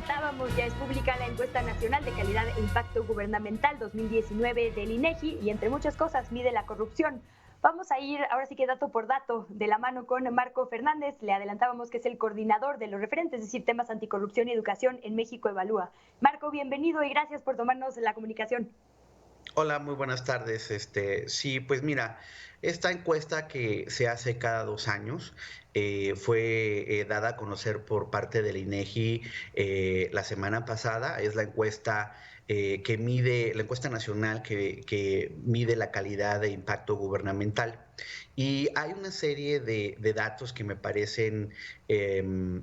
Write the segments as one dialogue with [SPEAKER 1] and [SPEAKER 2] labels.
[SPEAKER 1] adelantábamos, ya es pública la encuesta nacional de calidad e impacto gubernamental 2019 del INEGI y entre muchas cosas mide la corrupción. Vamos a ir ahora sí que dato por dato de la mano con Marco Fernández. Le adelantábamos que es el coordinador de los referentes, es decir, temas anticorrupción y educación en México Evalúa. Marco, bienvenido y gracias por tomarnos la comunicación.
[SPEAKER 2] Hola, muy buenas tardes. Sí, pues mira, esta encuesta que se hace cada 2 años fue dada a conocer por parte del INEGI la semana pasada. Es la encuesta que mide, la encuesta nacional que mide la calidad de impacto gubernamental. Y hay una serie de datos que me parecen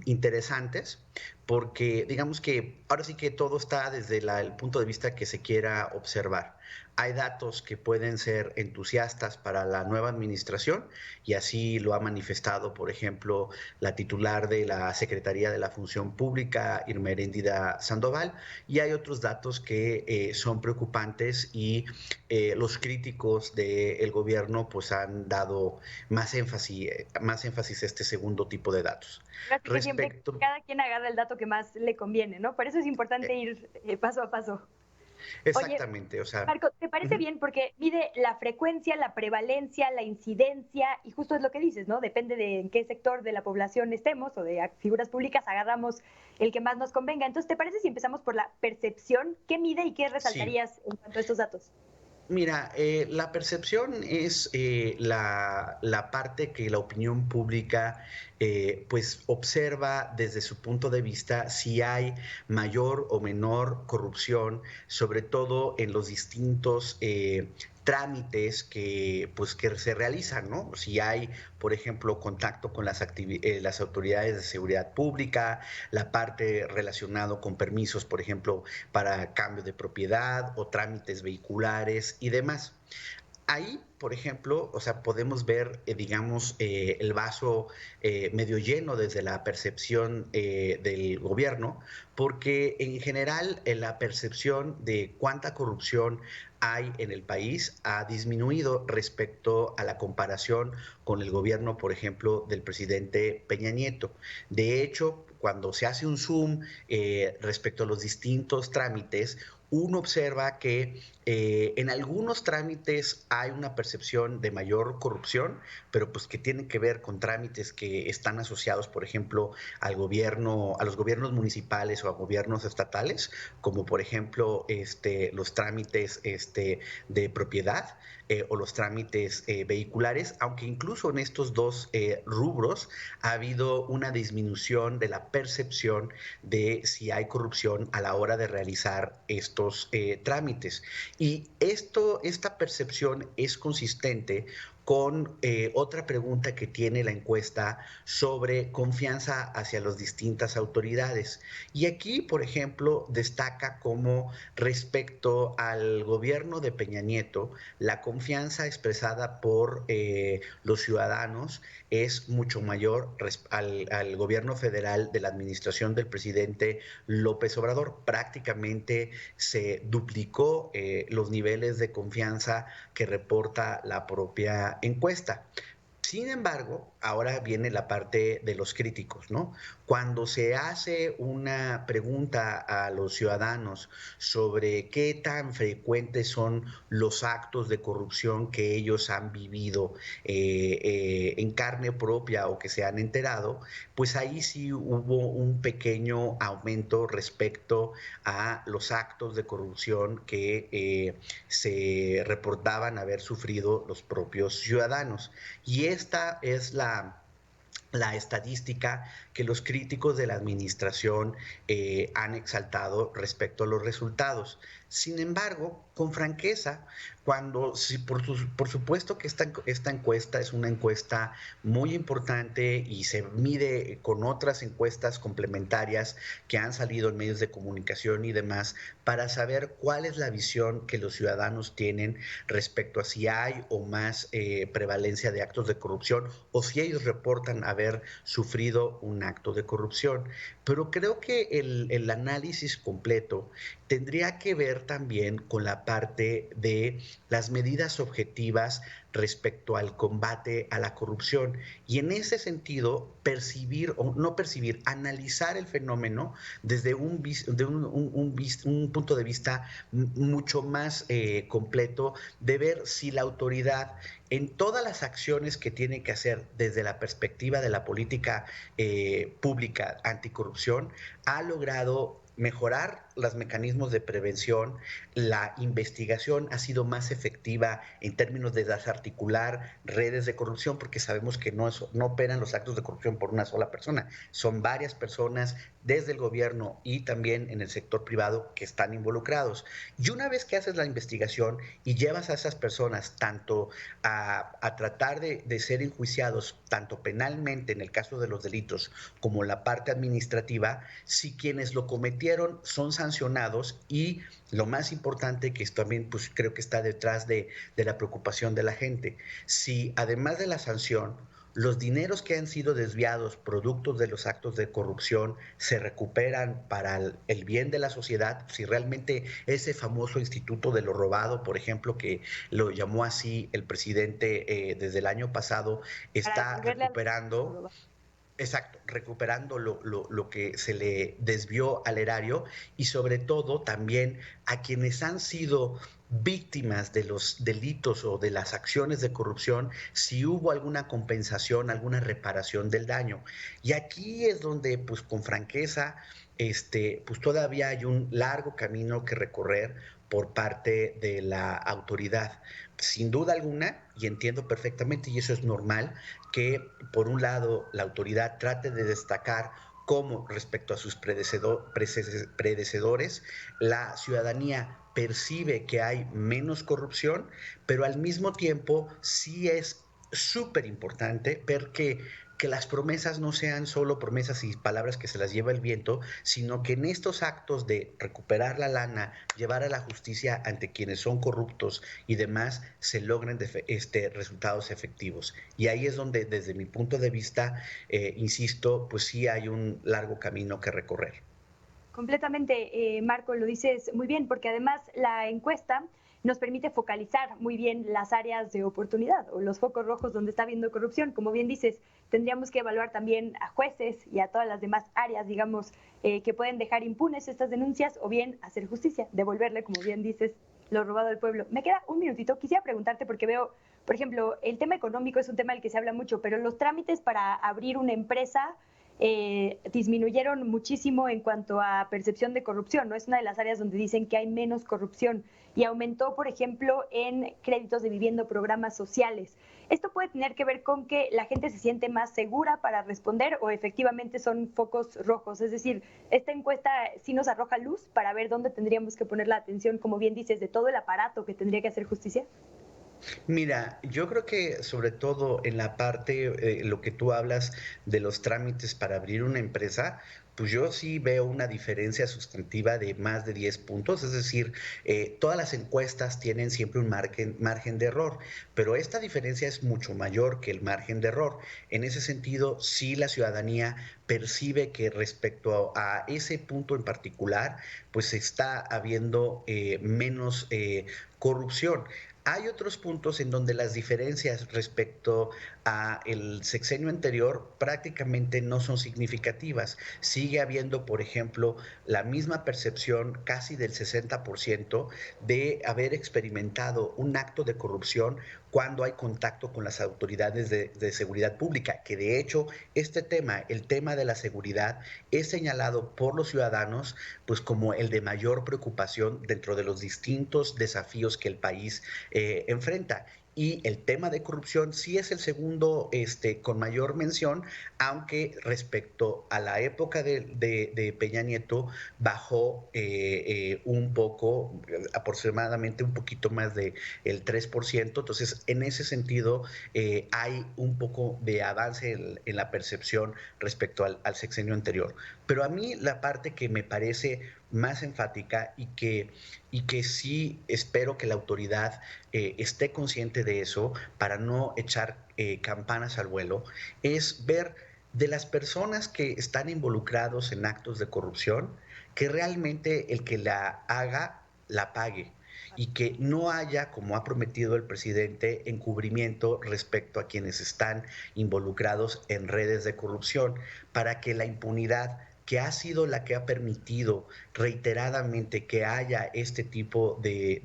[SPEAKER 2] interesantes porque digamos que ahora sí que todo está desde el punto de vista que se quiera observar. Hay datos que pueden ser entusiastas para la nueva administración y así lo ha manifestado, por ejemplo, la titular de la Secretaría de la Función Pública, Irma Heréndira Sandoval, y hay otros datos que son preocupantes y los críticos del gobierno pues han dado más énfasis a este segundo tipo de datos.
[SPEAKER 1] Así que siempre
[SPEAKER 2] Respecto,
[SPEAKER 1] cada quien agarra el dato que más le conviene, ¿no? Por eso es importante
[SPEAKER 2] eh,
[SPEAKER 1] ir paso a paso. Oye,
[SPEAKER 2] exactamente, o sea,
[SPEAKER 1] Marco, ¿te parece
[SPEAKER 2] uh-huh.
[SPEAKER 1] bien? Porque mide la frecuencia, la prevalencia, la incidencia, y justo es lo que dices, ¿no? Depende de en qué sector de la población estemos o de figuras públicas, agarramos el que más nos convenga. Entonces, ¿te parece si empezamos por la percepción? ¿Qué mide y qué
[SPEAKER 2] Sí.
[SPEAKER 1] resaltarías en cuanto a estos datos?
[SPEAKER 2] Mira, la percepción es la parte que la opinión pública pues observa desde su punto de vista si hay mayor o menor corrupción, sobre todo en los distintos trámites que se realizan, ¿no? Si hay, por ejemplo, contacto con las autoridades de seguridad pública, la parte relacionada con permisos, por ejemplo, para cambio de propiedad o trámites vehiculares y demás. Ahí, por ejemplo, o sea, podemos ver, digamos, el vaso medio lleno desde la percepción del gobierno, porque en general la percepción de cuánta corrupción hay en el país ha disminuido respecto a la comparación con el gobierno, por ejemplo, del presidente Peña Nieto. De hecho, cuando se hace un zoom respecto a los distintos trámites, uno observa que en algunos trámites hay una percepción de mayor corrupción, pero pues que tienen que ver con trámites que están asociados, por ejemplo, al gobierno, a los gobiernos municipales o a gobiernos estatales, como por ejemplo los trámites de propiedad o los trámites vehiculares, aunque incluso en estos dos rubros ha habido una disminución de la percepción de si hay corrupción a la hora de realizar estos trámites. Y esta percepción es consistente con otra pregunta que tiene la encuesta sobre confianza hacia las distintas autoridades. Y aquí, por ejemplo, destaca como respecto al gobierno de Peña Nieto, la confianza expresada por los ciudadanos es mucho mayor al gobierno federal de la administración del presidente López Obrador. Prácticamente se duplicó los niveles de confianza que reporta la propia encuesta. Sin embargo, ahora viene la parte de los críticos, ¿no? Cuando se hace una pregunta a los ciudadanos sobre qué tan frecuentes son los actos de corrupción que ellos han vivido en carne propia o que se han enterado, pues ahí sí hubo un pequeño aumento respecto a los actos de corrupción que se reportaban haber sufrido los propios ciudadanos. Y esta es la estadística que los críticos de la administración han exaltado respecto a los resultados. Sin embargo, con franqueza, si por supuesto que esta encuesta es una encuesta muy importante y se mide con otras encuestas complementarias que han salido en medios de comunicación y demás para saber cuál es la visión que los ciudadanos tienen respecto a si hay o más prevalencia de actos de corrupción o si ellos reportan haber sufrido un acto de corrupción. Pero creo que el análisis completo tendría que ver ver también con la parte de las medidas objetivas respecto al combate a la corrupción. Y en ese sentido, percibir o no percibir, analizar el fenómeno desde un punto de vista mucho más completo, de ver si la autoridad en todas las acciones que tiene que hacer desde la perspectiva de la política pública anticorrupción ha logrado mejorar los mecanismos de prevención, la investigación ha sido más efectiva en términos de desarticular redes de corrupción, porque sabemos que no operan los actos de corrupción por una sola persona, son varias personas desde el gobierno y también en el sector privado que están involucrados. Y una vez que haces la investigación y llevas a esas personas tanto a tratar de ser enjuiciados, tanto penalmente en el caso de los delitos como la parte administrativa, si quienes lo cometieron son sancionados y lo más importante, que también pues, creo que está detrás de la preocupación de la gente, si además de la sanción, los dineros que han sido desviados productos de los actos de corrupción se recuperan para el bien de la sociedad, si realmente ese famoso instituto de lo robado, por ejemplo, que lo llamó así el presidente desde el año pasado,
[SPEAKER 1] Para
[SPEAKER 2] está
[SPEAKER 1] devolverle a
[SPEAKER 2] recuperando.
[SPEAKER 1] los...
[SPEAKER 2] Exacto, recuperando lo que se le desvió al erario y sobre todo también a quienes han sido víctimas de los delitos o de las acciones de corrupción, si hubo alguna compensación, alguna reparación del daño. Y aquí es donde, pues con franqueza, pues todavía hay un largo camino que recorrer por parte de la autoridad. Sin duda alguna, y entiendo perfectamente, y eso es normal, que por un lado la autoridad trate de destacar cómo respecto a sus predecesores la ciudadanía percibe que hay menos corrupción, pero al mismo tiempo sí es súper importante ver que las promesas no sean solo promesas y palabras que se las lleva el viento, sino que en estos actos de recuperar la lana, llevar a la justicia ante quienes son corruptos y demás, se logren resultados efectivos. Y ahí es donde, desde mi punto de vista, insisto, pues sí hay un largo camino que recorrer.
[SPEAKER 1] Completamente, Marco, lo dices muy bien, porque además la encuesta nos permite focalizar muy bien las áreas de oportunidad o los focos rojos donde está habiendo corrupción. Como bien dices, tendríamos que evaluar también a jueces y a todas las demás áreas, digamos, que pueden dejar impunes estas denuncias o bien hacer justicia, devolverle, como bien dices, lo robado al pueblo. Me queda un minutito. Quisiera preguntarte porque veo, por ejemplo, el tema económico es un tema del que se habla mucho, pero los trámites para abrir una empresa disminuyeron muchísimo en cuanto a percepción de corrupción, ¿no? Es una de las áreas donde dicen que hay menos corrupción y aumentó, por ejemplo, en créditos de vivienda, programas sociales. ¿Esto puede tener que ver con que la gente se siente más segura para responder o efectivamente son focos rojos? Es decir, esta encuesta sí nos arroja luz para ver dónde tendríamos que poner la atención, como bien dices, de todo el aparato que tendría que hacer justicia.
[SPEAKER 2] Mira, yo creo que sobre todo en la parte, lo que tú hablas de los trámites para abrir una empresa, pues yo sí veo una diferencia sustantiva de más de 10 puntos, es decir, todas las encuestas tienen siempre un margen de error, pero esta diferencia es mucho mayor que el margen de error. En ese sentido, sí la ciudadanía percibe que respecto a ese punto en particular, pues está habiendo menos corrupción. Hay otros puntos en donde las diferencias respecto a el sexenio anterior prácticamente no son significativas. Sigue habiendo, por ejemplo, la misma percepción casi del 60% de haber experimentado un acto de corrupción cuando hay contacto con las autoridades de seguridad pública, que de hecho este tema, el tema de la seguridad, es señalado por los ciudadanos pues como el de mayor preocupación dentro de los distintos desafíos que el país enfrenta. Y el tema de corrupción sí es el segundo con mayor mención, aunque respecto a la época de Peña Nieto bajó un poco, aproximadamente un poquito más del 3%. Entonces, en ese sentido, hay un poco de avance en la percepción respecto al sexenio anterior. Pero a mí la parte que me parece más enfática y que sí espero que la autoridad esté consciente de eso para no echar campanas al vuelo, es ver de las personas que están involucrados en actos de corrupción, que realmente el que la haga la pague y que no haya, como ha prometido el presidente, encubrimiento respecto a quienes están involucrados en redes de corrupción, para que la impunidad, que ha sido la que ha permitido reiteradamente que haya este tipo de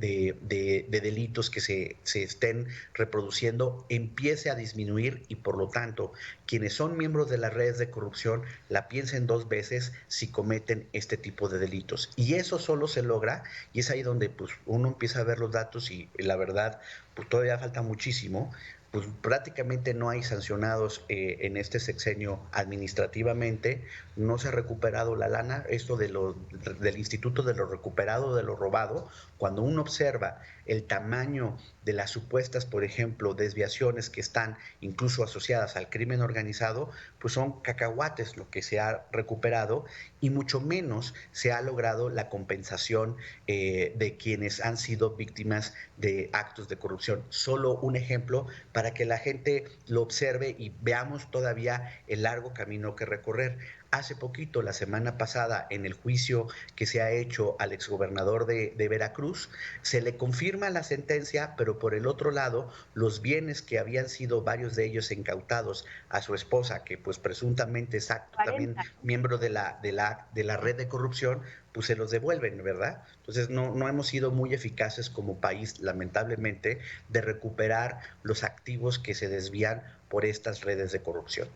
[SPEAKER 2] delitos que se estén reproduciendo, empiece a disminuir y por lo tanto quienes son miembros de las redes de corrupción la piensen dos veces si cometen este tipo de delitos. Y eso solo se logra, y es ahí donde pues, uno empieza a ver los datos y la verdad pues todavía falta muchísimo, pues prácticamente no hay sancionados en este sexenio administrativamente, no se ha recuperado la lana, esto del Instituto de lo Recuperado, de lo Robado, cuando uno observa el tamaño de las supuestas, por ejemplo, desviaciones que están incluso asociadas al crimen organizado, pues son cacahuates lo que se ha recuperado y mucho menos se ha logrado la compensación de quienes han sido víctimas de actos de corrupción. Solo un ejemplo para que la gente lo observe y veamos todavía el largo camino que recorrer. Hace poquito, la semana pasada, en el juicio que se ha hecho al exgobernador de Veracruz, se le confirma la sentencia, pero por el otro lado, los bienes que habían sido varios de ellos incautados a su esposa, que pues presuntamente es también
[SPEAKER 1] 40.
[SPEAKER 2] miembro de la red de corrupción, pues se los devuelven, ¿verdad? Entonces no hemos sido muy eficaces como país, lamentablemente, de recuperar los activos que se desvían por estas redes de corrupción.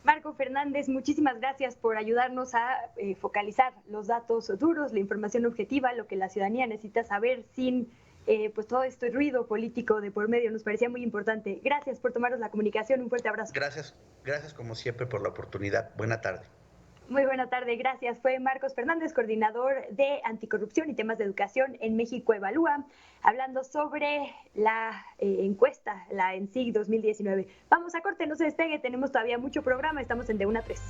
[SPEAKER 1] Marco Fernández, muchísimas gracias por ayudarnos a focalizar los datos duros, la información objetiva, lo que la ciudadanía necesita saber sin pues todo este ruido político de por medio. Nos parecía muy importante. Gracias por tomarnos la comunicación. Un fuerte abrazo.
[SPEAKER 2] Gracias como siempre por la oportunidad. Buena tarde.
[SPEAKER 1] Muy buena tarde, gracias. Fue Marcos Fernández, coordinador de anticorrupción y temas de educación en México Evalúa, hablando sobre la encuesta, la ENSIG 2019. Vamos a corte, no se despegue, tenemos todavía mucho programa, estamos en De 1 a 3.